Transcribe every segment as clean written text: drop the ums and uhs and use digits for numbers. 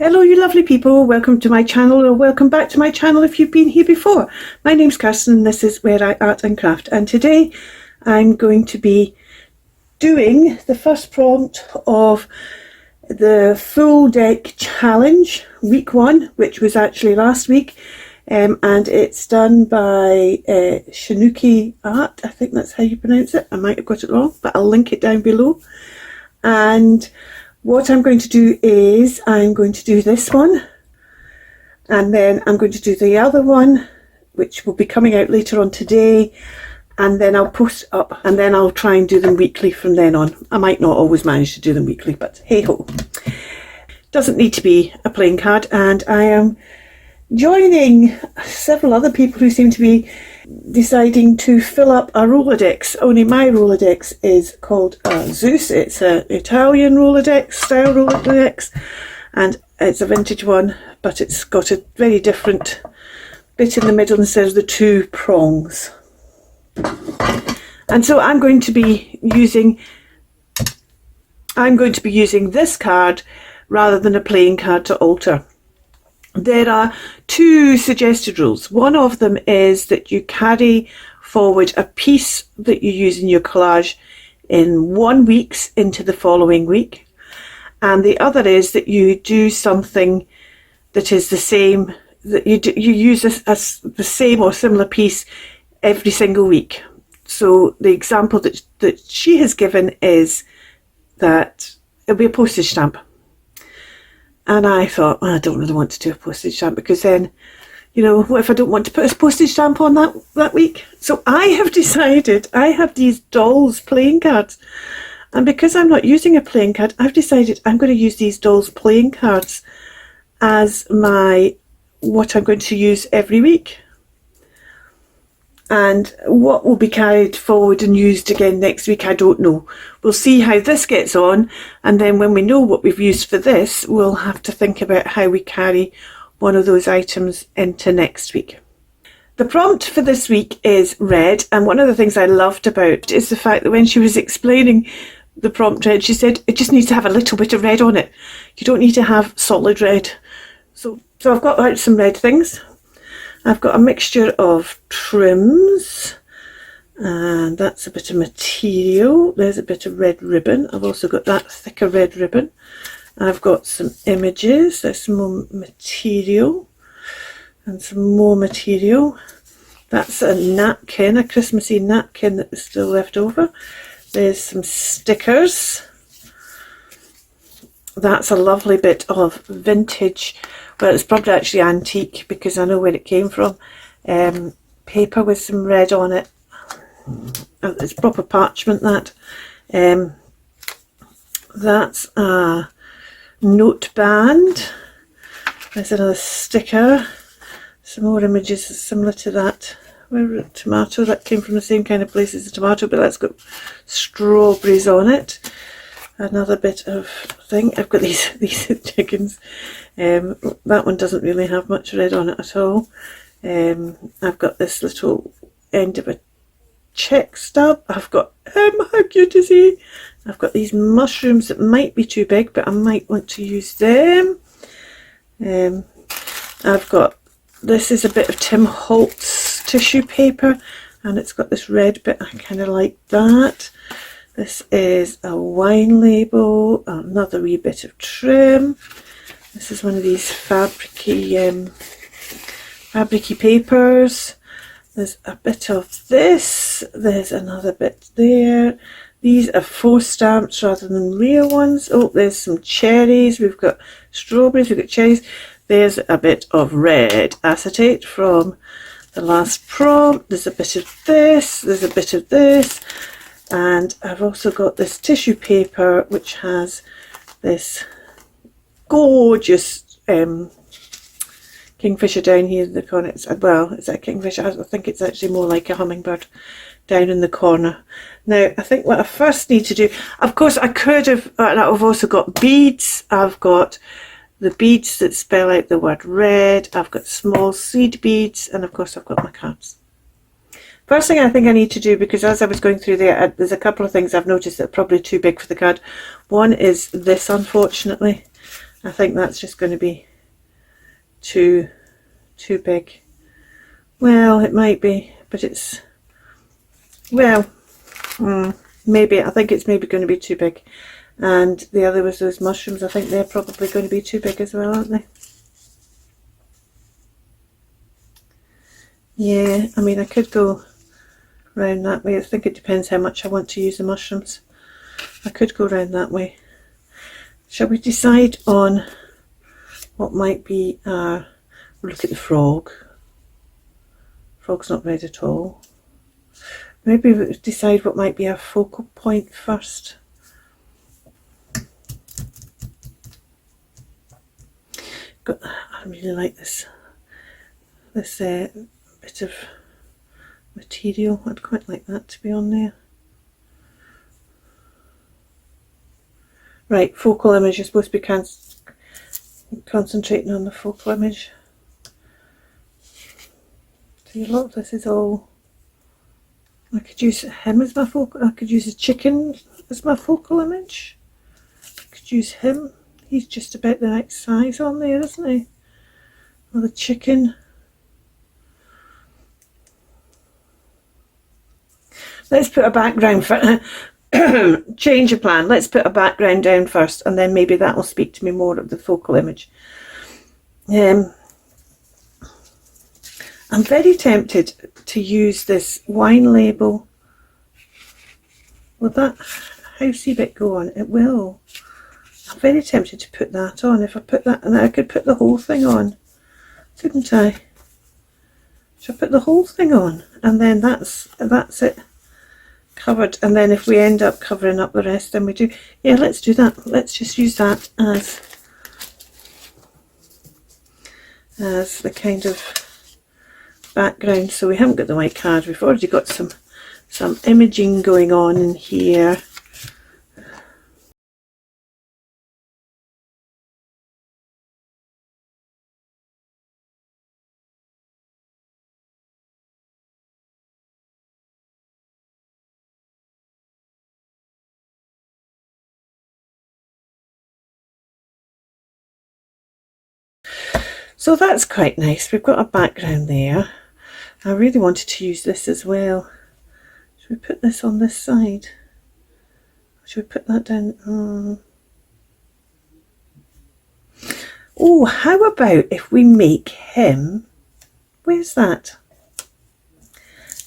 Hello you lovely people, welcome to my channel, or welcome back to my channel if you've been here before. My name's Kirsten and this is Where I Art and Craft, and today I'm going to be doing the first prompt of the full deck challenge, week 1, which was actually last week, and it's done by Shinuki Art, I think that's how you pronounce it. I might have got it wrong, but I'll link it down below. And what I'm going to do is I'm going to do this one, and then I'm going to do the other one, which will be coming out later on today, and then I'll post up, and then I'll try and do them weekly from then on. I might not always manage to do them weekly, but hey ho. Doesn't need to be a playing card, and I am joining several other people who seem to be deciding to fill up a Rolodex. Only my Rolodex is called Zeus. It's an Italian Rolodex, style Rolodex, and it's a vintage one, but it's got a very different bit in the middle instead of the 2 prongs. And so I'm going to be using this card rather than a playing card to alter. There are 2 suggested rules. One of them is that you carry forward a piece that you use in your collage in 1 week into the following week. And the other is that you do something that is the same, that you use the same or similar piece every single week. So the example that she has given is that it'll be a postage stamp. And I thought, well, I don't really want to do a postage stamp, because then, you know, what if I don't want to put a postage stamp on that week? So I have decided, I have these dolls playing cards. And because I'm not using a playing card, I've decided I'm going to use these dolls playing cards as what I'm going to use every week. And what will be carried forward and used again next week, I don't know. We'll see how this gets on, and then when we know what we've used for this, we'll have to think about how we carry one of those items into next week. The prompt for this week is red, and one of the things I loved about it is the fact that when she was explaining the prompt red, she said it just needs to have a little bit of red on it. You don't need to have solid red. So I've got out some red things. I've got a mixture of trims, and that's a bit of material. There's a bit of red ribbon. I've also got that thicker red ribbon. I've got some images. There's some more material and some more material. That's a napkin, a Christmassy napkin that was still left over. There's some stickers. That's a lovely bit of vintage, well, it's probably actually antique because I know where it came from. Paper with some red on it. It's proper parchment, that. That's a note band. There's another sticker. Some more images similar to that. Where tomato, that came from the same kind of place as the tomato, but that's got strawberries on it. Another bit of thing. I've got these chickens. That one doesn't really have much red on it at all. I've got this little end of a check stub. I've got, how cute is he? I've got these mushrooms that might be too big, but I might want to use them. I've got, this is a bit of Tim Holtz tissue paper, and it's got this red bit. I kind of like that. This is a wine label, another wee bit of trim. This is one of these fabricy papers. There's a bit of this. There's another bit there. These are faux stamps rather than real ones. Oh, there's some cherries. We've got strawberries, we've got cherries. There's a bit of red acetate from the last prompt. There's a bit of this. There's a bit of this. And I've also got this tissue paper which has this gorgeous kingfisher down here in the corner. Well, it's a kingfisher. I think it's actually more like a hummingbird down in the corner. Now, I think what I first need to do, of course, I could have, I've also got beads. I've got the beads that spell out the word red. I've got small seed beads, and of course I've got my cards. First thing I think I need to do, because as I was going through there, there's a couple of things I've noticed that are probably too big for the card. One is this, unfortunately. I think that's just going to be too big. Well, it might be, but it's, well, maybe, I think it's maybe going to be too big. And the other was those mushrooms. I think they're probably going to be too big as well, aren't they? Yeah, I mean, I could go round that way. I think it depends how much I want to use the mushrooms. I could go round that way. Shall we decide on what might be our, look at the frog. Frog's not red at all. Maybe we'll decide what might be our focal point first. I really like this bit of material. I'd quite like that to be on there. Right, focal image. You're supposed to be concentrating on the focal image. See, a lot of this is all, I could use him as my focal, I could use a chicken as my focal image. I could use him. He's just about the right size on there, isn't he? Or the chicken. Let's put a background for change of plan. Let's put a background down first, and then maybe that will speak to me more of the focal image. I'm very tempted to use this wine label. Will that housey bit go on? It will. I'm very tempted to put that on. If I put that, and I could put the whole thing on, couldn't I? Should I put the whole thing on? And then that's it. Covered, and then if we end up covering up the rest, then we do, yeah, let's do that. Let's just use that as the kind of background. So we haven't got the white card, we've already got some imaging going on in here. So that's quite nice. We've got a background there. I really wanted to use this as well. Should we put this on this side? Should we put that down? Oh, how about if we make him, where's that?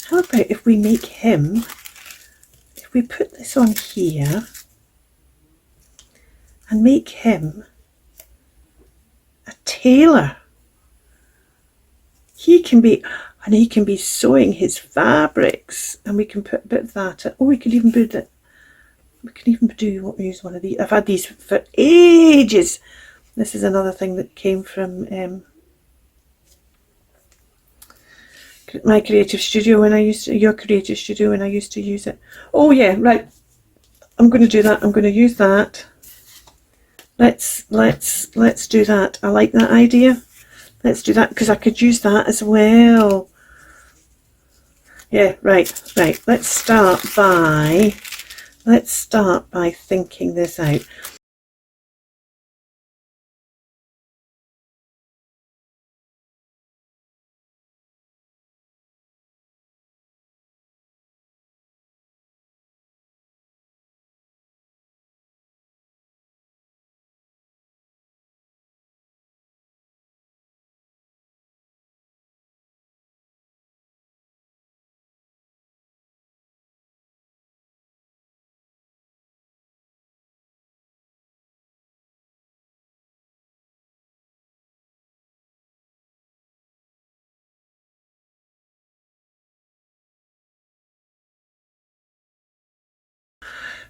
How about if we make him, if we put this on here and make him a tailor. He can be sewing his fabrics, and we can put a bit of that. Oh, we could even do that. We can even use one of these. I've had these for ages. This is another thing that came from my creative studio when I used to, your creative studio when I used to use it. Oh yeah, right. I'm going to do that. I'm going to use that. Let's do that. I like that idea. Let's do that, because I could use that as well. Yeah, right. Let's start by thinking this out.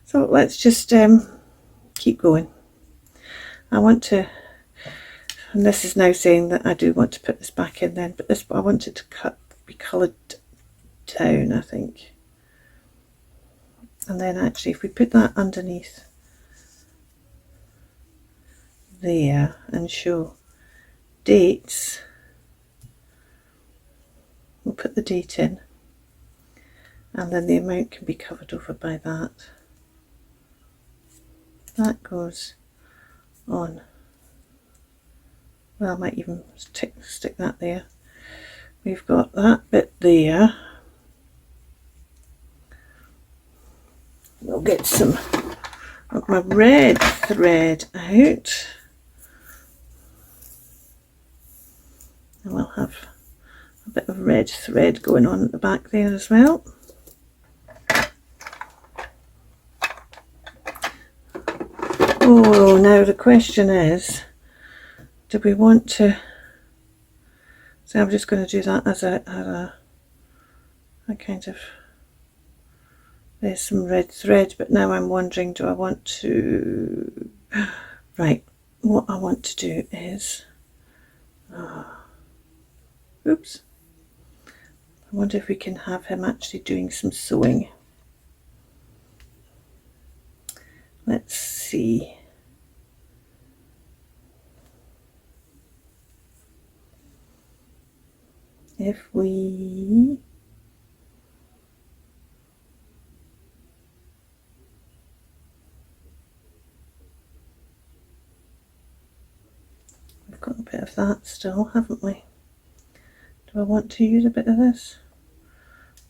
So let's just keep going. I want to, and this is now saying that I do want to put this back in then, but I want it to be coloured down, I think. And then actually if we put that underneath there and show dates, we'll put the date in, and then the amount can be covered over by that. That goes on Well, I might even stick that there. We've got that bit there. We'll get some of my red thread out, and we'll have a bit of red thread going on at the back there as well. Oh, now the question is, do we want to, so I'm just going to do that as a kind of, there's some red thread, but now I'm wondering, do I want to, right, what I want to do is, oops, I wonder if we can have him actually doing some sewing. Let's see. If we've got a bit of that still, haven't we? Do I want to use a bit of this?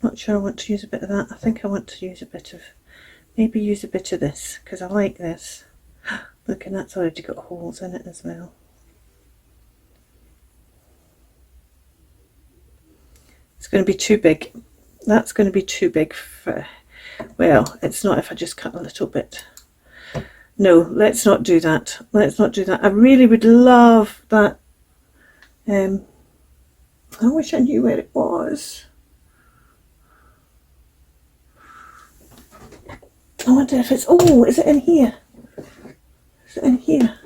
Not sure I want to use a bit of that. I think I want to use a bit of, maybe use a bit of this, because I like this. Look, and that's already got holes in it as well. It's going to be too big. That's going to be too big for, well, it's not if I just cut a little bit. No, let's not do that. Let's not do that. I really would love that. I wish I knew where it was. I wonder if it's, oh, is it in here? Is it in here?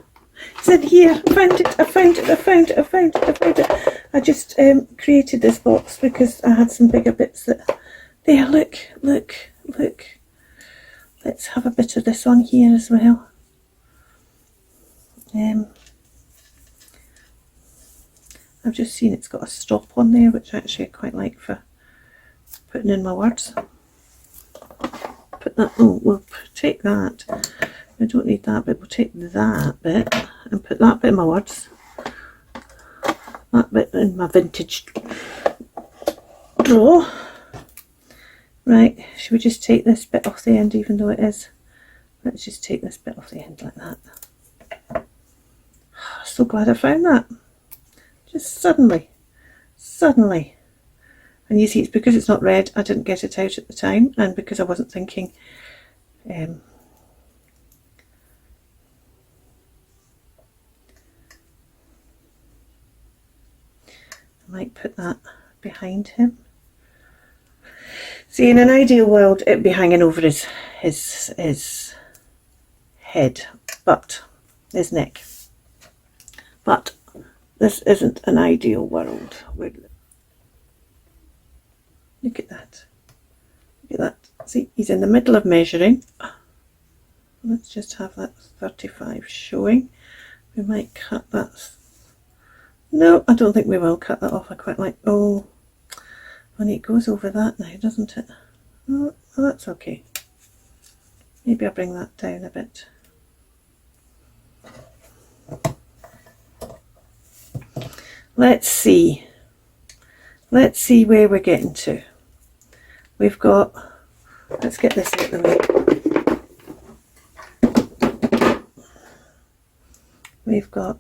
It's in here. I found it. I found it. I found it. I found it. I found it. I just created this box because I had some bigger bits that, there, look, look, look. Let's have a bit of this on here as well. I've just seen it's got a stop on there, which actually I quite like for putting in my words. Put that, oh, we'll take that. I don't need that bit, we'll take that bit and put that bit in my words. That bit in my vintage drawer. Right, should we just take this bit off the end even though it is? Let's just take this bit off the end like that. So glad I found that. Just suddenly. And you see, it's because it's not red, I didn't get it out at the time, and because I wasn't thinking. I might put that behind him. See, in an ideal world, it'd be hanging over his head, but his neck. But this isn't an ideal world. Look at that. Look at that. See, he's in the middle of measuring. Let's just have that 35 showing. We might cut that. No, I don't think we will cut that off. I quite like, oh, when it goes over that now, doesn't it? Oh, that's okay. Maybe I'll bring that down a bit. Let's see. Let's see where we're getting to. We've got, let's get this out of the way. We've got,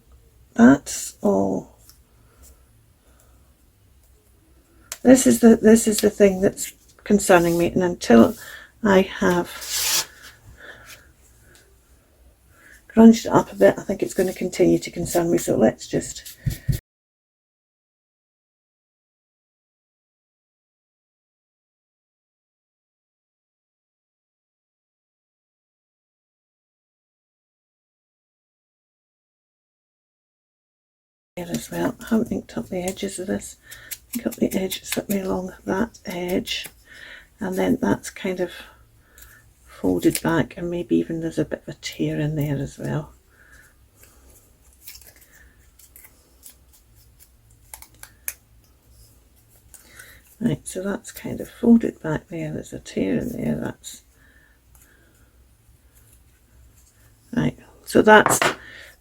that's all. This is the thing that's concerning me, and until I have grunged it up a bit, I think it's going to continue to concern me. So let's just as well. I haven't inked up the edges of this. Ink up the edge slightly along that edge, and then that's kind of folded back, and maybe even there's a bit of a tear in there as well. Right, so that's kind of folded back there. There's a tear in there. That's right. So that's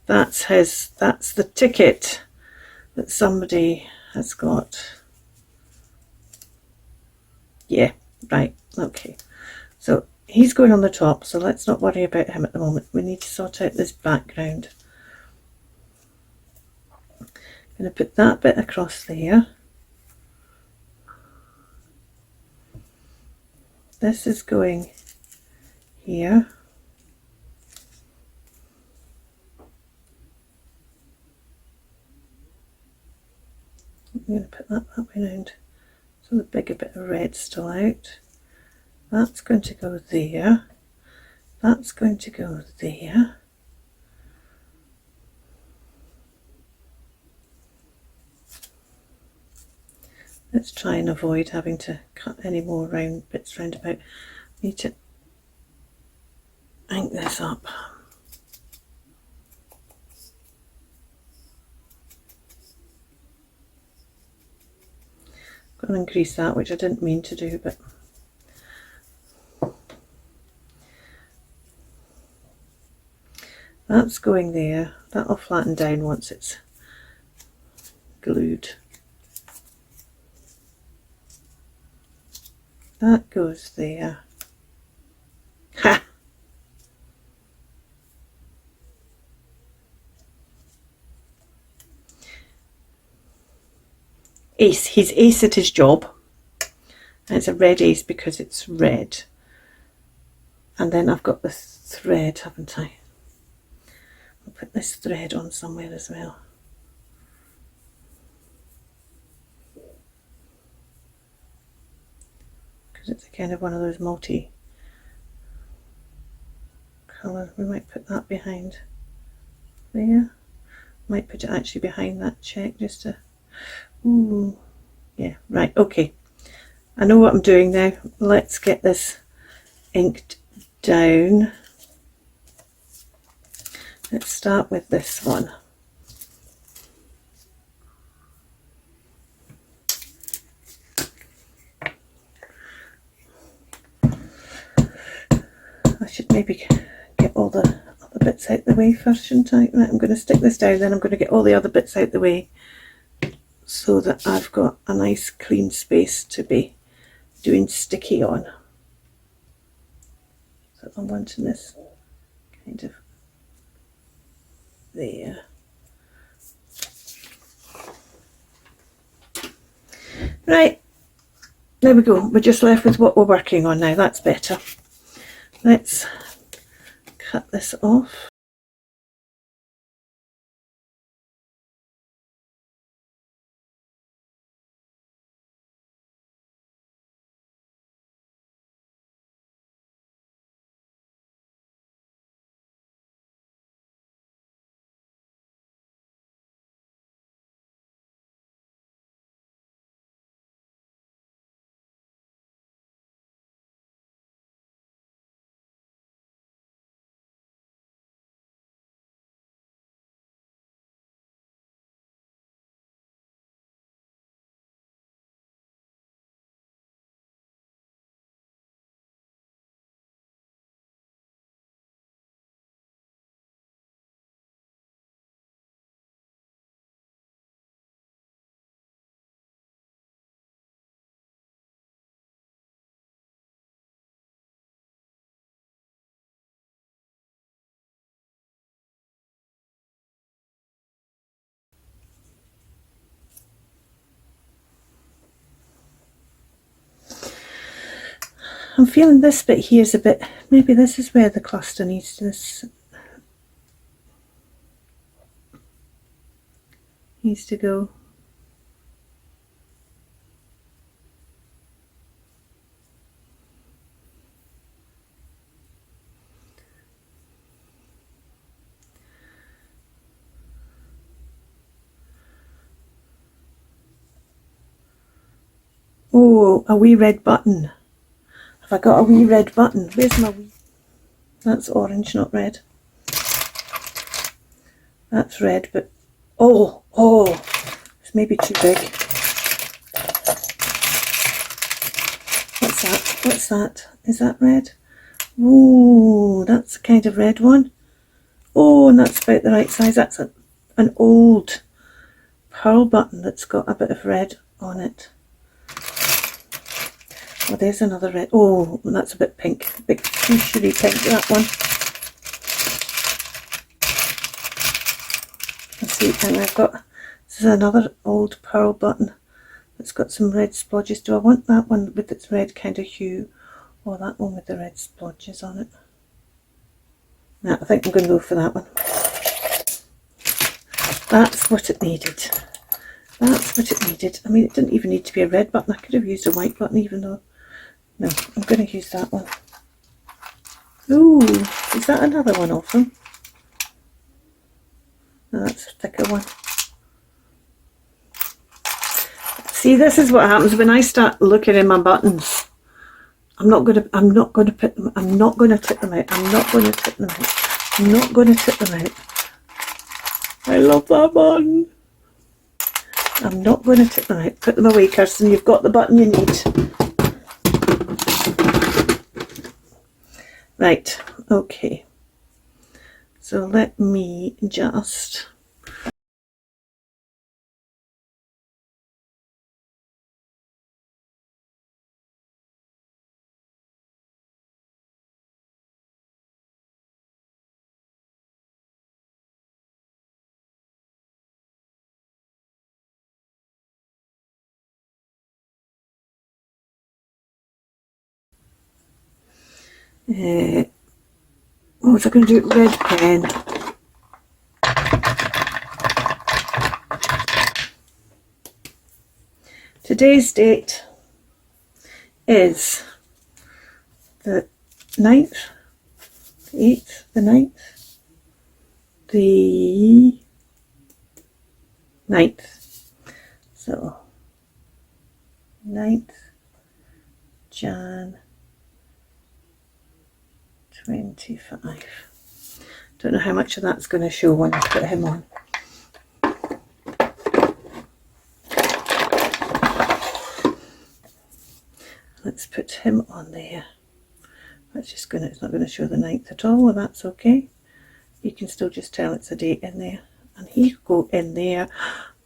the ticket that somebody has got. Yeah, right, okay. So he's going on the top, so let's not worry about him at the moment. We need to sort out this background. I'm going to put that bit across there. This is going here. I'm going to put that way round, so the bigger bit of red's still out. That's going to go there. That's going to go there. Let's try and avoid having to cut any more round bits round about. Need to ink this up. Going to increase that, which I didn't mean to do, but that's going there. That'll flatten down once it's glued. That goes there. Ha! Ace. He's ace at his job. And it's a red ace because it's red. And then I've got this thread, haven't I? I'll put this thread on somewhere as well. Because it's a kind of one of those multi colour. We might put that behind there. Might put it actually behind that check just to. Ooh, yeah, right, okay. I know what I'm doing now. Let's get this inked down. Let's start with this one. I should maybe get all the other bits out the way first, shouldn't I? Right, I'm going to stick this down, then I'm going to get all the other bits out the way, so that I've got a nice clean space to be doing sticky on. So I'm wanting this kind of there. Right, there we go. We're just left with what we're working on now. That's better. Let's cut this off. I'm feeling this bit here is a bit, maybe this is where the cluster needs to go. Oh, a wee red button. Have I got a wee red button? Where's my wee? That's orange, not red. That's red, but oh, it's maybe too big. What's that? What's that? Is that red? Oh, that's a kind of red one. Oh, and that's about the right size. That's an old pearl button that's got a bit of red on it. Oh, there's another red. Oh, that's a bit pink. Big fuchsia pink, that one. Let's see, and I've got, this is another old pearl button that's got some red splodges. Do I want that one with its red kind of hue, or that one with the red splodges on it? No, I think I'm going to go for that one. That's what it needed. That's what it needed. I mean, it didn't even need to be a red button. I could have used a white button even though. No, I'm going to use that one. Ooh, is that another one of them? No, that's a thicker one. See, this is what happens when I start looking in my buttons. I'm not going to tip them out. I'm not going to tip them out. I'm not going to tip them out. I love that button. I'm not going to tip them out. Put them away, Kirsten. You've got the button you need. Right, okay. So let me just what was I going to do? Red pen. Today's date is the 9th, the 8th, the 9th, the 9th. So 9th Jan 25. Don't know how much of that's going to show when I put him on. Let's put him on there. That's just going to, it's not going to show the 9th at all, well, that's okay. You can still just tell it's a date in there. And he could go in there.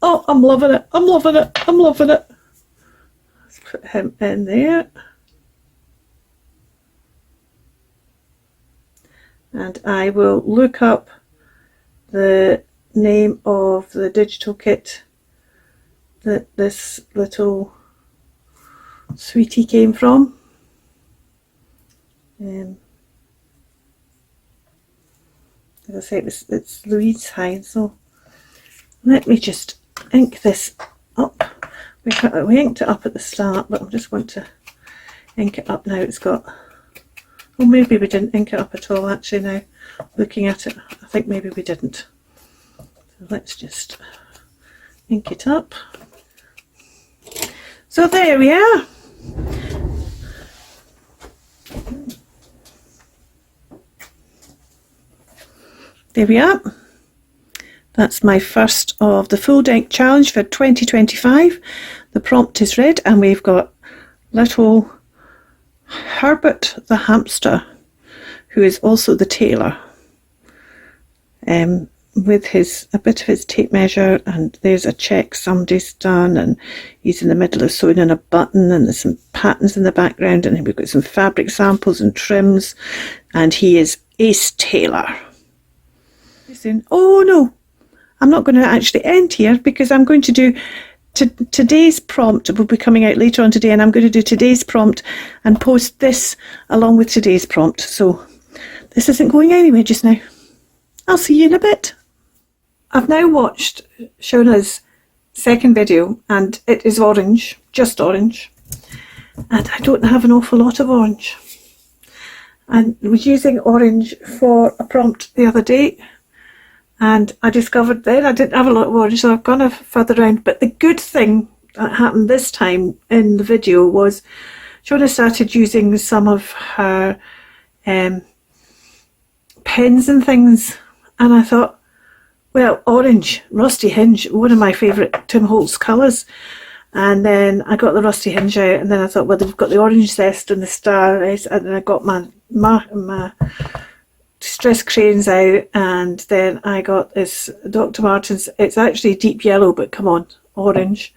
Oh, I'm loving it. I'm loving it. I'm loving it. Let's put him in there. And I will look up the name of the digital kit that this little sweetie came from. As I say, it's Louise Hyde, so let me just ink this up. We inked it up at the start, but I just want to ink it up now. It's got, well, maybe we didn't ink it up at all actually now, looking at it. I think maybe we didn't. So let's just ink it up. So there we are. There we are. That's my first of the full deck challenge for 2025. The prompt is read and we've got little Herbert the hamster, who is also the tailor, with a bit of his tape measure, and there's a check somebody's done, and he's in the middle of sewing in a button, and there's some patterns in the background, and we've got some fabric samples and trims, and he is Ace Tailor. Oh no, I'm not going to actually end here because I'm going to do today's prompt. Will be coming out later on today, and I'm going to do today's prompt and post this along with today's prompt. So this isn't going anywhere just now. I'll see you in a bit. I've now watched Shona's second video and it is orange, just orange, and I don't have an awful lot of orange. And I was using orange for a prompt the other day, and I discovered then I didn't have a lot of orange, so I've gone further around. But the good thing that happened this time in the video was Shona started using some of her pens and things, and I thought, well, orange, rusty hinge, one of my favourite Tim Holtz colours. And then I got the rusty hinge out, and then I thought, well, they've got the orange zest and the star, and then I got my distress crayons out, and then I got this Dr. Martens. It's actually deep yellow, but come on, orange.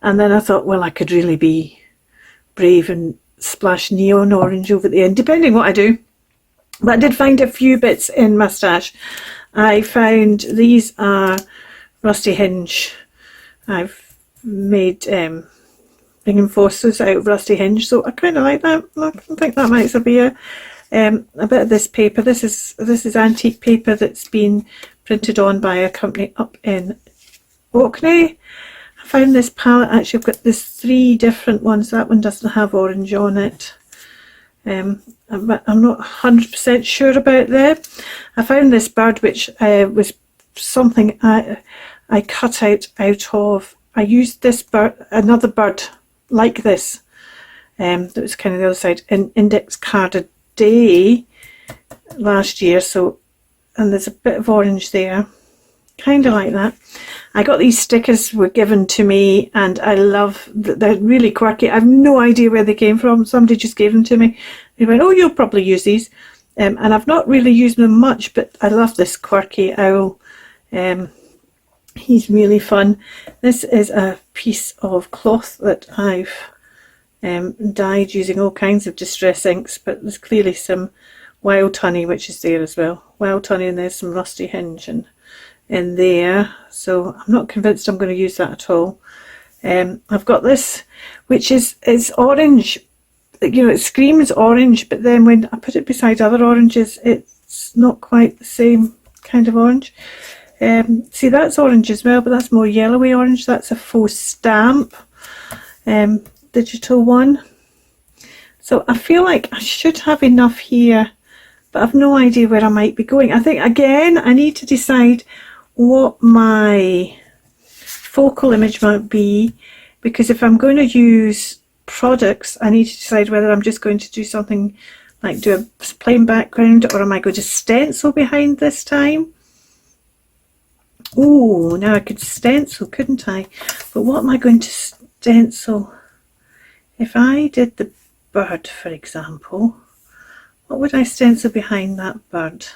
And then I thought, well, I could really be brave and splash neon orange over the end, depending what I do. But I did find a few bits in my stash. I found these are Rusty Hinge. I've made reinforcers out of Rusty Hinge, so I kind of like that. I think that might be a bit of this paper. This is antique paper that's been printed on by a company up in Orkney. I found this palette. Actually, I've got this 3 different ones. That one doesn't have orange on it. But I'm not 100% sure about them. I found this bird, which was something I cut out of. I used this bird, another bird like this, that was kind of the other side, in Index Card a Day last year. So, and there's a bit of orange there, kind of like that. I got these stickers were given to me, and I love, they're really quirky. I have no idea where they came from. Somebody just gave them to me. They went, oh, you'll probably use these. And I've not really used them much, but I love this quirky owl. He's really fun. This is a piece of cloth that I've dyed using all kinds of distress inks, but there's clearly some wild honey, which is there as well. Wild honey, and there's some Rusty Hinge in there. So I'm not convinced I'm going to use that at all. I've got this, which is orange. You know, it screams orange, but then when I put it beside other oranges, it's not quite the same kind of orange. See, that's orange as well, but that's more yellowy orange. That's a faux stamp digital one. So I feel like I should have enough here, but I've no idea where I might be going. I think, again, I need to decide what my focal image might be, because if I'm going to use products, I need to decide whether I'm just going to do something like do a plain background, or am I going to stencil behind this time. Oh, now I could stencil, couldn't I? But what am I going to stencil? If I did the bird, for example, what would I stencil behind that bird?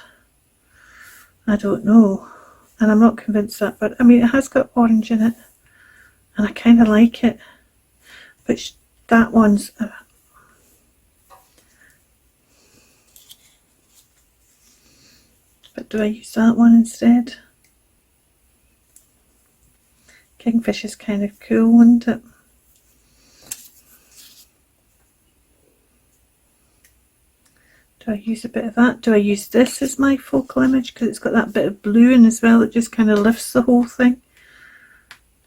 I don't know, and I'm not convinced that bird, I mean, it has got orange in it, and I kind of like it, but that one's but do I use that one instead? Kingfish is kind of cool, isn't it? Do I use a bit of that? Do I use this as my focal image, because it's got that bit of blue in as well that just kind of lifts the whole thing?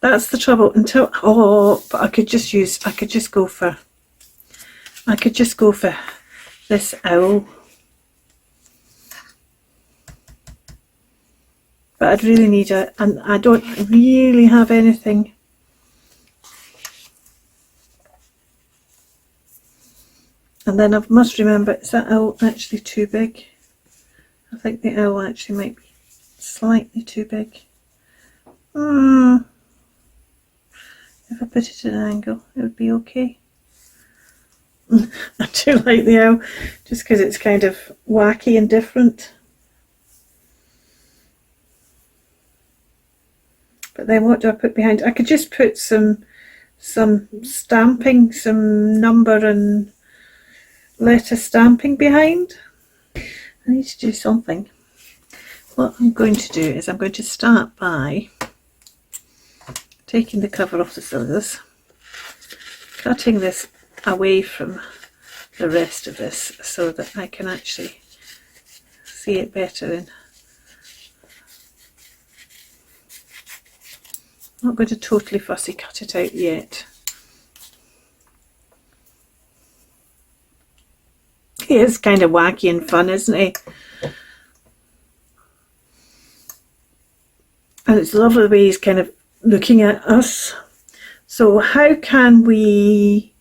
That's the trouble. Until, oh, but I could just go for this owl. But I'd really need and I don't really have anything. And then I must remember, is that owl actually too big? I think the owl actually might be slightly too big. If I put it at an angle, it would be okay. I do like the owl, just because it's kind of wacky and different. But then what do I put behind? I could just put some stamping, some number and letter stamping behind. I need to do something. What I'm going to do is I'm going to start by taking the cover off the scissors, cutting this away from the rest of this so that I can actually see it better in. I'm not going to totally fussy cut it out yet. He is kind of wacky and fun, isn't he? And it's lovely the way he's kind of looking at us. So how can we,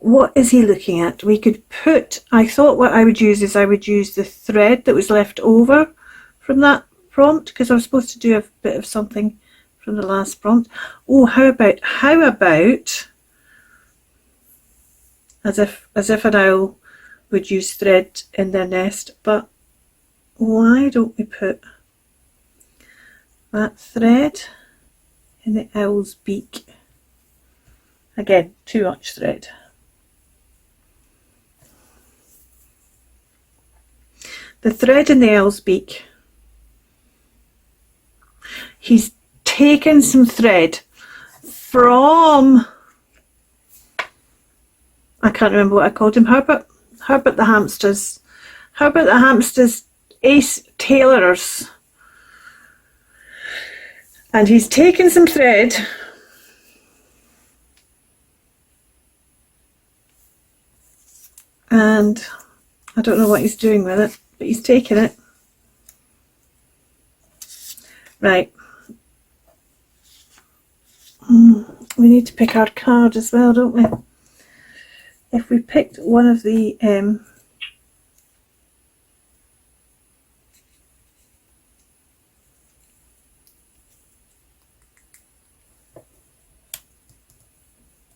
what is he looking at? We could put, I thought what I would use is I would use the thread that was left over from that prompt, because I was supposed to do a bit of something from the last prompt. Oh, how about as if an owl would use thread in their nest, but why don't we put that thread in the owl's beak? Again, too much thread. The thread in the owl's beak, he's taken some thread from, I can't remember what I called him, Herbert the hamster's ace tailorers, and he's taken some thread and I don't know what he's doing with it, but he's taken it. Right. We need to pick our card as well, don't we? If we picked one of the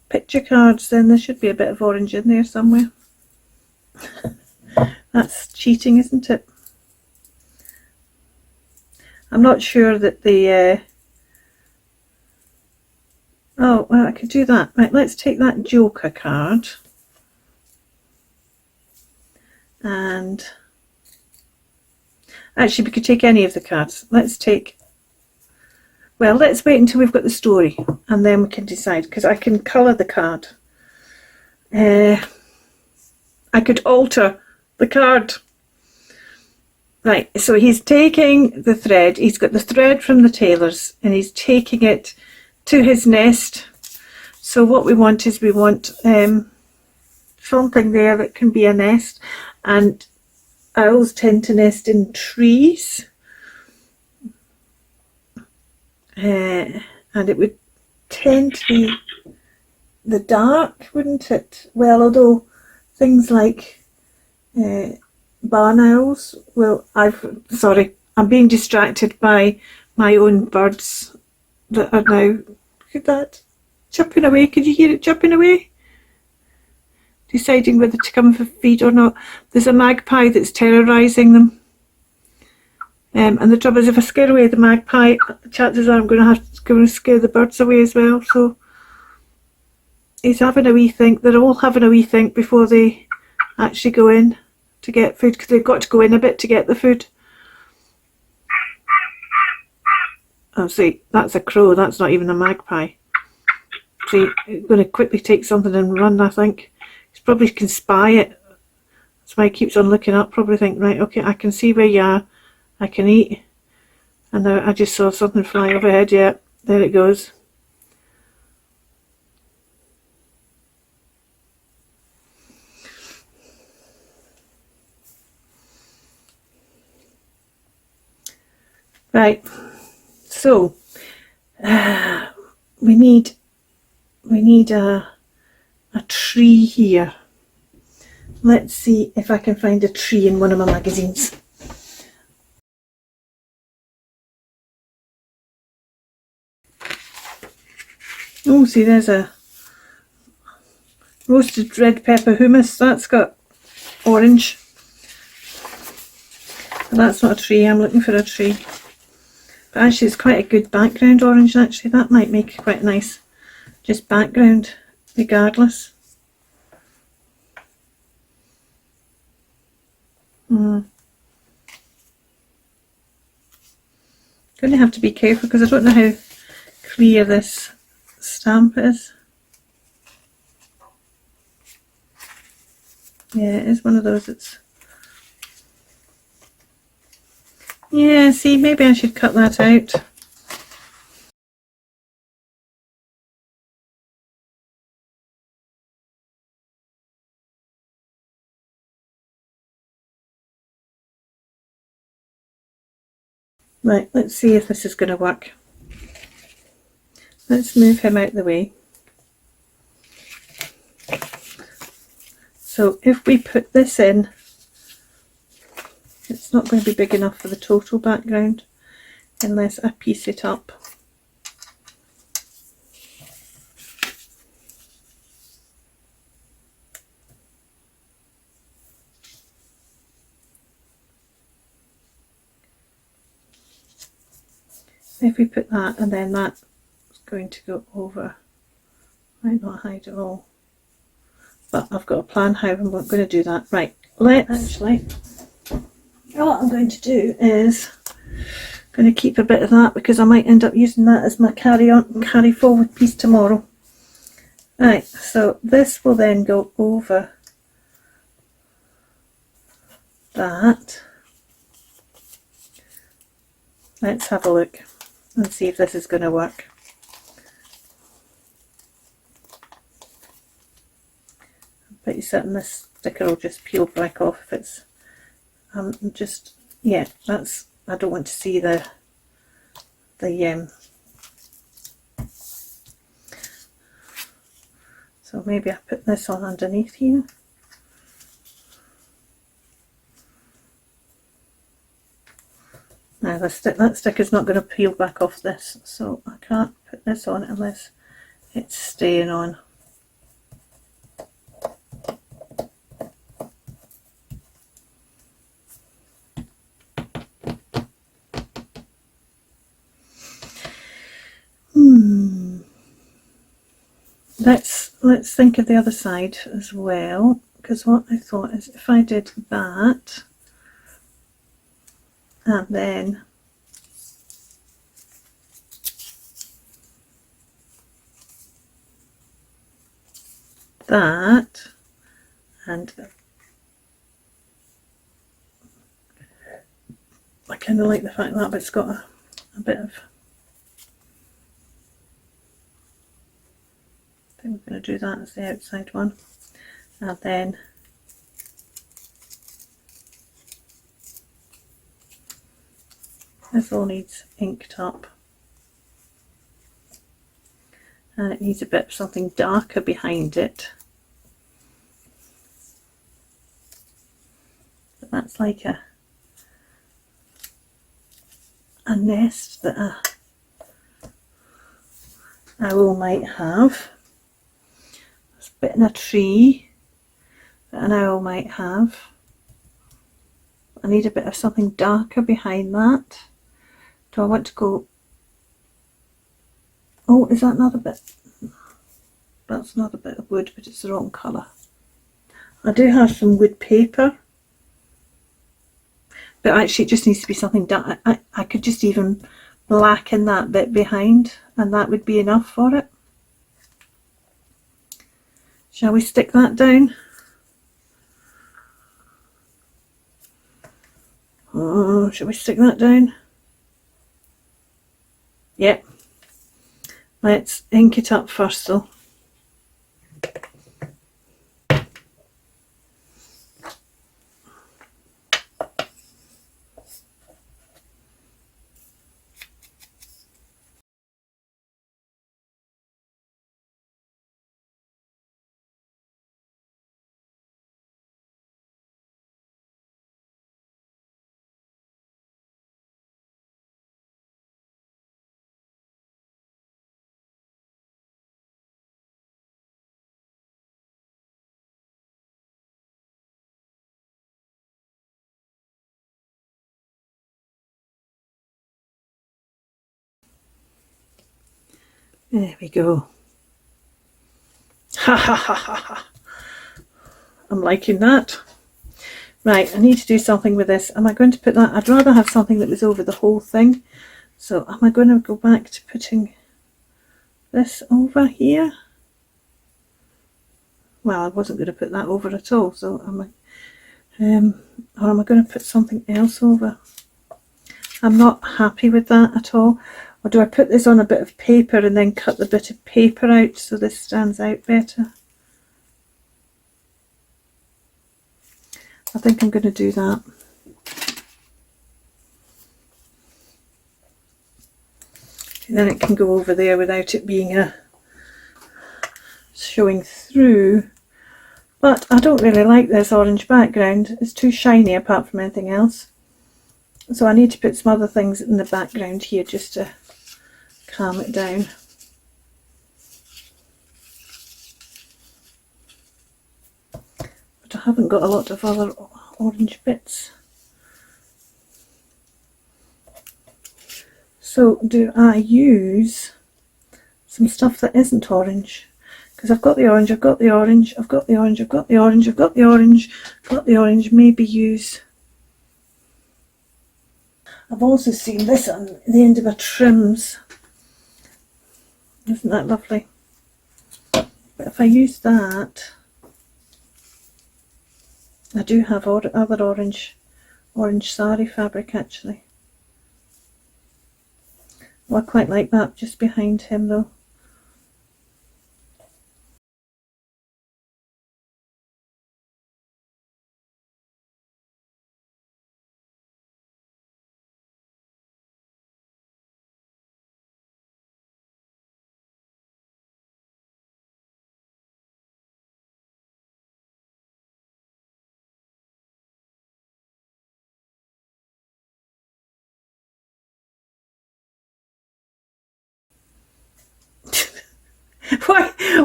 picture cards, then there should be a bit of orange in there somewhere. That's cheating, isn't it? I'm not sure that the oh, well, I could do that. Right, let's take that Joker card and actually we could take any of the cards. Let's take, well, let's wait until we've got the story and then we can decide, because I can colour the card. I could alter the card. Right, so he's taking the thread, he's got the thread from the tailors and he's taking it to his nest. So what we want is we want something there that can be a nest, and owls tend to nest in trees, and it would tend to be the dark, wouldn't it? Well, although things like barn owls, well, I'm being distracted by my own birds that are now, look at that, chirping away. Could you hear it chirping away? Deciding whether to come for feed or not. There's a magpie that's terrorising them. And the trouble is, if I scare away the magpie, chances are I'm going to scare the birds away as well. So he's having a wee think. They're all having a wee think before they actually go in to get food, because they've got to go in a bit to get the food. Oh, see, that's a crow. That's not even a magpie. See, he's going to quickly take something and run, I think. He probably can spy it. That's why he keeps on looking up. Probably think, right, okay, I can see where you are. I can eat. And now I just saw something flying overhead. Yeah, there it goes. Right, so we need a tree here. Let's see if I can find a tree in one of my magazines. Oh, see, there's a roasted red pepper hummus. That's got orange. But that's not a tree. I'm looking for a tree. But actually, it's quite a good background orange, actually. That might make quite a nice just background, regardless. Going to have to be careful because I don't know how clear this stamp is. Yeah, it is one of those that's... Yeah, see, maybe I should cut that out. Right, let's see if this is going to work. Let's move him out of the way. So if we put this in, it's not going to be big enough for the total background unless I piece it up. if we put that, and then that's going to go over, might not hide it all, but I've got a plan how I'm going to do that. Right, actually, what I'm going to do is going to keep a bit of that because I might end up using that as my carry forward piece tomorrow. Right, so this will then go over that. Let's have a look and see if this is going to work. I'm pretty certain this sticker will just peel back off if it's just, yeah, that's, I don't want to see the so maybe I put this on underneath here. Now that sticker's not going to peel back off this, so I can't put this on unless it's staying on. Let's think of the other side as well, because what I thought is if I did that and then that, and I kind of like the fact that it's got a bit of, I think we're going to do that as the outside one, and then this all needs inked up, and it needs a bit of something darker behind it. But that's like a nest that a owl might have. It's a bit in a tree that an owl might have. I need a bit of something darker behind that. Do I want to go, oh, is that another bit? That's another bit of wood, but it's the wrong colour. I do have some wood paper, but actually it just needs to be something dark. I could just even blacken that bit behind and that would be enough for it. Shall we stick that down? Oh, shall we stick that down? Yep. Let's ink it up first though. There we go. Ha ha ha ha ha. I'm liking that. Right, I need to do something with this. Am I going to put that? I'd rather have something that was over the whole thing. So am I going to go back to putting this over here? Well, I wasn't going to put that over at all. So am I, or am I going to put something else over? I'm not happy with that at all. Or do I put this on a bit of paper and then cut the bit of paper out so this stands out better? I think I'm going to do that. And then it can go over there without it being showing through. But I don't really like this orange background. It's too shiny apart from anything else. So I need to put some other things in the background here just to calm it down. But I haven't got a lot of other orange bits. So do I use some stuff that isn't orange? Because I've got the orange, I've got the orange, I've got the orange, I've got the orange, I've got the orange, I've got the orange. Maybe use... I've also seen this on the end of a trims. Isn't that lovely? But if I use that, I do have other orange sari fabric actually. Well, I quite like that just behind him though.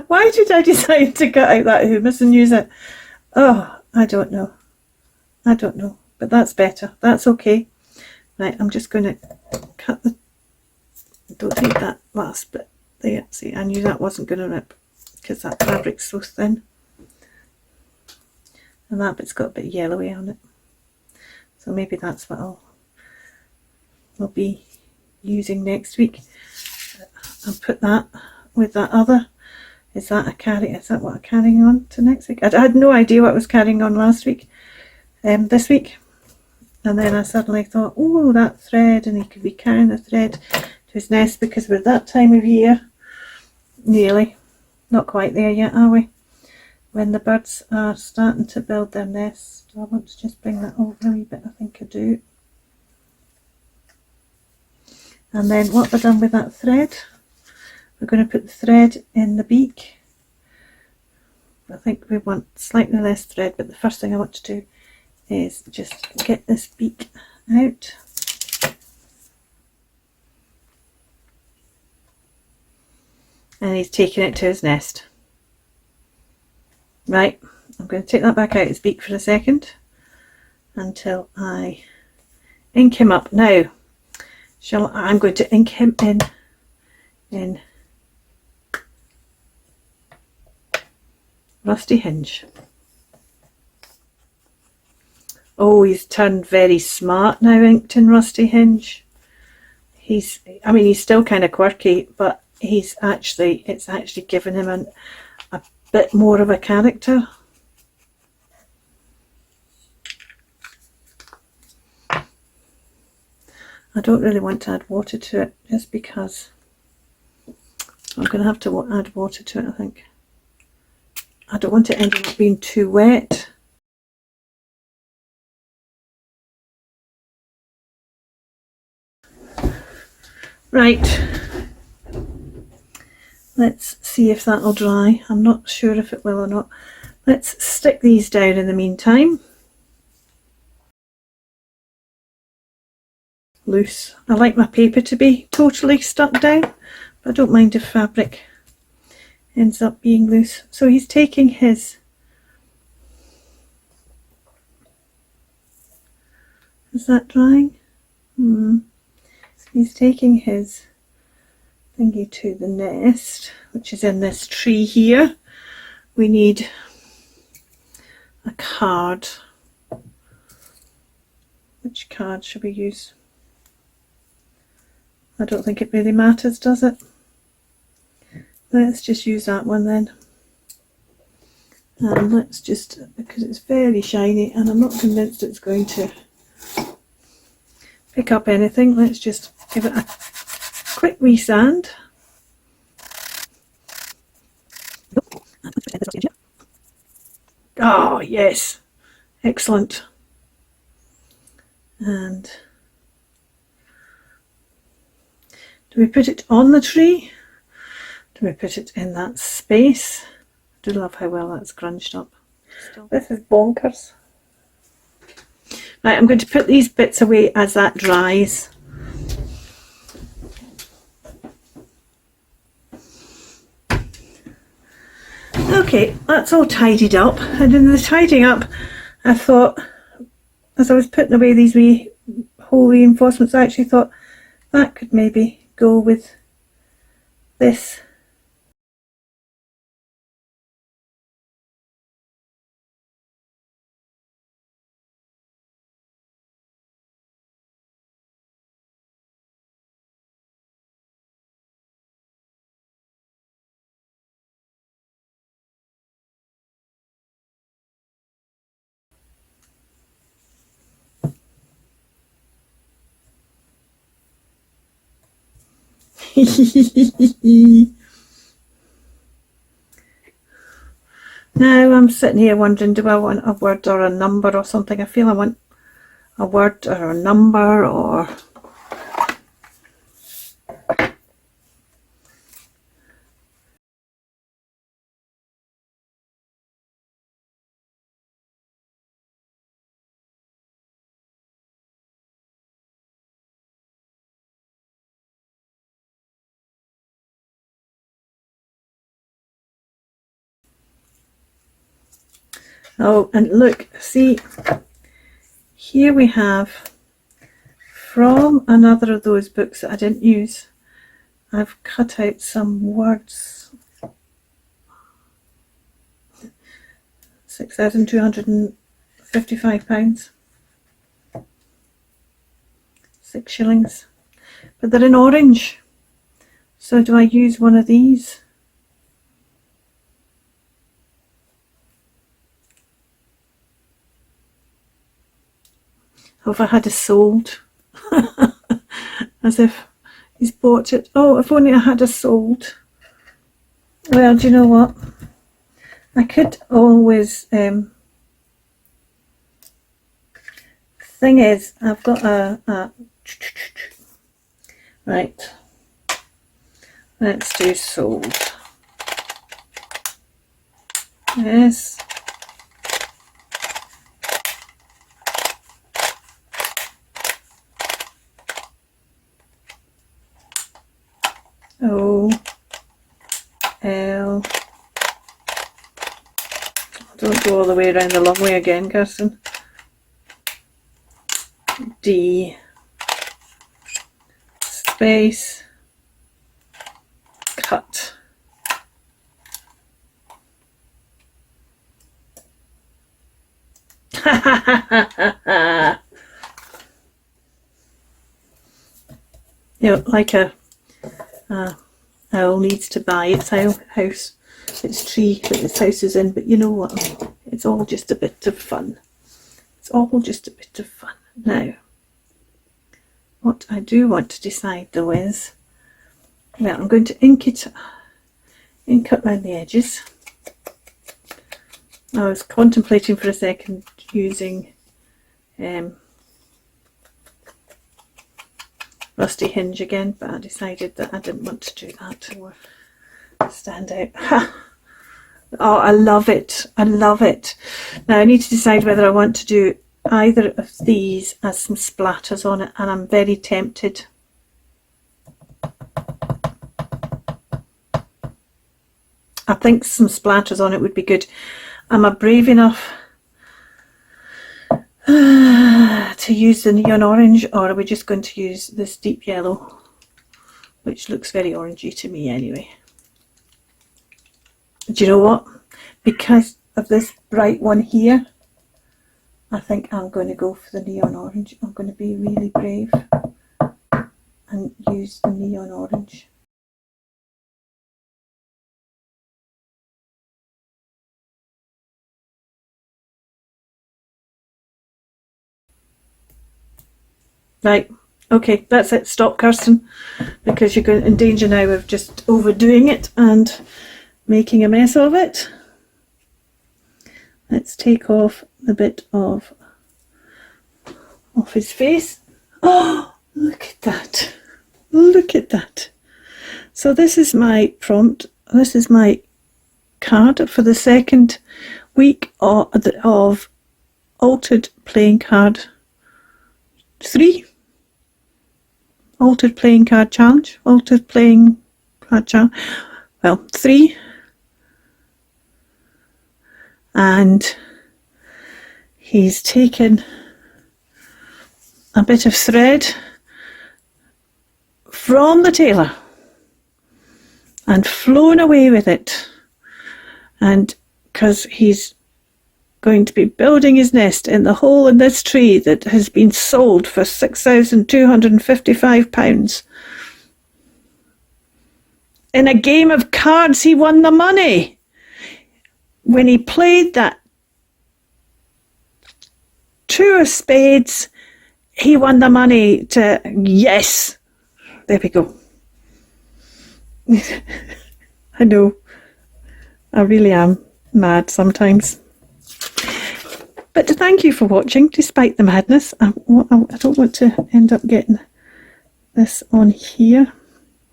Why did I decide to cut out that hummus and use it? Oh, I don't know. I don't know. But that's better. That's okay. Right, I'm just going to cut the... Don't take that last bit there. See, I knew that wasn't going to rip because that fabric's so thin. And that bit's got a bit yellowy on it. So maybe that's what I'll be using next week. I'll put that with that other. Is that what I'm carrying on to next week? I had no idea what I was carrying on last week, this week. And then I suddenly thought, oh, that thread, and he could be carrying the thread to his nest because we're that time of year, nearly, not quite there yet, are we? When the birds are starting to build their nest. I want to just bring that over a wee bit, I think I do. And then what have I done with that thread? We're going to put the thread in the beak. I think we want slightly less thread, but the first thing I want to do is just get this beak out. And he's taking it to his nest. Right, I'm going to take that back out his beak for a second until I ink him up. Now, I'm going to ink him in Rusty Hinge. Oh, he's turned very smart now, inked in Rusty Hinge. He's still kind of quirky, but it's actually given him a bit more of a character. I don't really want to add water to it just because I'm going to have to add water to it, I think. I don't want it ending up being too wet. Right, let's see if that'll dry. I'm not sure if it will or not. Let's stick these down in the meantime. Loose. I like my paper to be totally stuck down, but I don't mind if fabric ends up being loose. So he's taking his... Is that drying? He's taking his thingy to the nest, which is in this tree here. We need a card. Which card should we use? I don't think it really matters, does it? Let's just use that one then. And let's just, because it's very shiny and I'm not convinced it's going to pick up anything, let's just give it a quick wee sand. Oh yes, excellent. And do we put it on the tree? Do we put it in that space? I do love how well that's scrunched up. This is bonkers. Right, I'm going to put these bits away as that dries. Okay, that's all tidied up, and in the tidying up I thought, as I was putting away these wee hole reinforcements, I actually thought that could maybe go with this. Now I'm sitting here wondering, do I want a word or a number or something? I feel I want a word or a number, or oh, and look, see, here we have from another of those books that I didn't use. I've cut out some words. £6,255. 6 shillings. But they're in orange. So do I use one of these? Or if I had it sold. As if he's bought it. Oh, if only I had it sold. Well, do you know what? I could always... thing is, I've got a... Right. Let's do sold. Yes. O L. Don't go all the way around the long way again, Kirsten. D space cut. You know, like a owl needs to buy its house, its tree that its house is in, but you know what I mean. It's all just a bit of fun. It's all just a bit of fun. Now, what I do want to decide though is, well, I'm going to ink around the edges. I was contemplating for a second using Rusty Hinge again, but I decided that I didn't want to do that or stand out. Oh, I love it. I love it. Now I need to decide whether I want to do either of these as some splatters on it, and I'm very tempted. I think some splatters on it would be good. Am I brave enough to use the neon orange, or are we just going to use this deep yellow, which looks very orangey to me anyway? Do you know what? Because of this bright one here, I think I'm going to go for the neon orange. I'm going to be really brave and use the neon orange. Right, okay, that's it. Stop, Kirsten, because you're in danger now of just overdoing it and making a mess of it. Let's take off the bit off his face. Oh, look at that. Look at that. So this is my prompt. This is my card for the second week of Altered Playing Card 3. Altered Playing Card Challenge. Altered Playing Card Challenge. Well, 3. And he's taken a bit of thread from the tailor and flown away with it. And because he's going to be building his nest in the hole in this tree that has been sold for £6,255. In a game of cards, he won the money. When he played that two of spades, he won the money to, yes, there we go. I know, I really am mad sometimes. But thank you for watching, despite the madness. I don't want to end up getting this on here,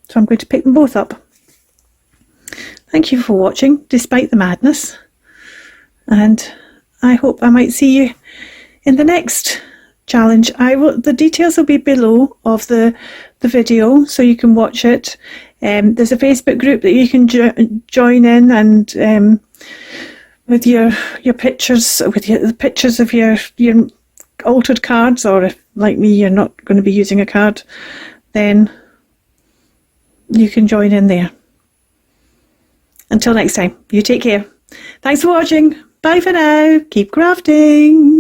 so I'm going to pick them both up. Thank you for watching, despite the madness, and I hope I might see you in the next challenge. The details will be below of the video, so you can watch it. There's a Facebook group that you can join in, and with your pictures, with the pictures of your altered cards, or if, like me, you're not going to be using a card, then you can join in there. Until next time, you take care. Thanks for watching. Bye for now. Keep crafting.